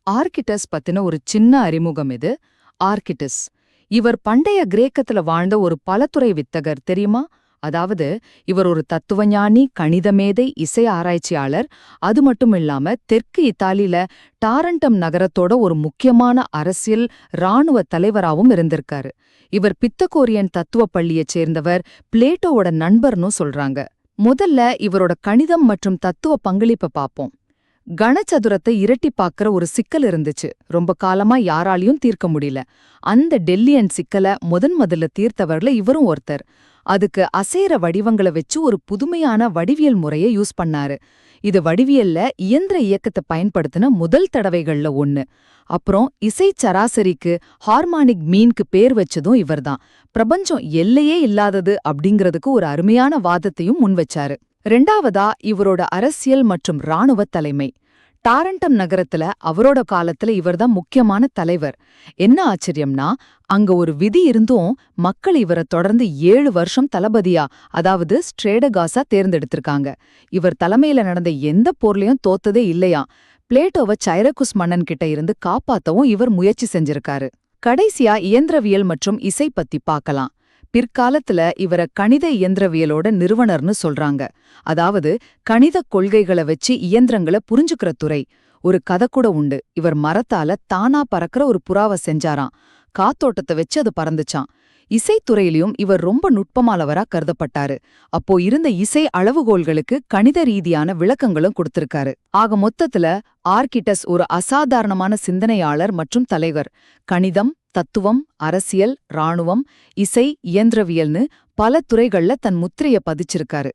ஆர்கிட்டஸ் பத்தின ஒரு சின்ன அறிமுகம் இது. ஆர்கிட்டஸ் இவர் பண்டைய கிரேக்கத்துல வாழ்ந்த ஒரு பலதுறை வித்தகர் தெரியுமா? அதாவது இவர் ஒரு தத்துவஞானி, கணித மேதை, இசை ஆராய்ச்சியாளர். அது மட்டும் இல்லாம தெற்கு இத்தாலியில டாரண்டம் நகரத்தோட ஒரு முக்கியமான அரசியல் இராணுவ தலைவராவும் இருந்திருக்காரு. இவர் பித்தகோரியன் தத்துவ பள்ளியைச் சேர்ந்தவர், பிளேட்டோவோட நண்பர்னு சொல்றாங்க. முதல்ல இவரோட கணிதம் மற்றும் தத்துவ பங்களிப்பை பார்ப்போம். கணச்சதுரத்தை இரட்டிப்பாக்குற ஒரு சிக்கல் இருந்துச்சு. ரொம்ப காலமா யாராலையும் தீர்க்க முடியல. அந்த டெல்லியன் சிக்கலை முதல்ல தீர்த்தவர்ல இவரும் ஒருத்தர். அதுக்கு அசைற வடிவங்களை வச்சு ஒரு புதுமையான வடிவியல் முறையை யூஸ் பண்ணாரு. இது வடிவியல்ல இயந்திர இயக்கத்தை பயன்படுத்தின முதல் தடவைகள்ல ஒண்ணு. அப்புறம் இசை சராசரிக்கு, ஹார்மானிக் மீனுக்கு பேர் வச்சதும் இவர்தான். பிரபஞ்சம் எல்லையே இல்லாதது அப்படிங்கிறதுக்கு ஒரு அருமையான வாதத்தையும் முன்வச்சாரு. ரெண்டாவதா இவரோட அரசியல் மற்றும் இராணுவ தலைமை. டாரண்டம் நகரத்துல அவரோட காலத்துல இவர்தான் முக்கியமான தலைவர். என்ன ஆச்சரியம்னா, அங்க ஒரு விதி இருந்தும் மக்கள் இவரை தொடர்ந்து 7 வருஷம் தளபதியா, அதாவது ஸ்ட்ரேடகாஸா தேர்ந்தெடுத்திருக்காங்க. இவர் தலைமையில நடந்த எந்த போர்லயும் தோத்ததே இல்லையா. பிளேட்டோவை சைரகுஸ் மன்னன் கிட்ட இருந்து காப்பாத்தவும் இவர் முயற்சி செஞ்சிருக்காரு. கடைசியா இயந்திரவியல் மற்றும் இசை பத்தி பார்க்கலாம். பிற்காலத்துல இவர கணித இயந்திரவியலோட நிறுவனர்னு சொல்றாங்க. அதாவது கணிதக் கொள்கைகளை வச்சு இயந்திரங்களை புரிஞ்சுக்கிற துறை. ஒரு கதை கூட உண்டு. இவர் மரத்தால தானா பறக்கிற ஒரு புறாவை செஞ்சாராம். காத்தோட்டத்தை வச்சு அது பறந்துச்சான். இசைத்துறையிலையும் இவர் ரொம்ப நுட்பமானவரா கருதப்பட்டாரு. அப்போ இருந்த இசை அளவுகோல்களுக்கு கணித ரீதியான விளக்கங்களும் கொடுத்திருக்காரு. ஆக மொத்தத்துல ஆர்கிட்டஸ் ஒரு அசாதாரணமான சிந்தனையாளர் மற்றும் தலைவர். கணிதம், தத்துவம், அரசியல், இராணுவம், இசை, இயந்திரவியல்னு பல துறைகள்ல தன் முத்திரைய பதிச்சிருக்காரு.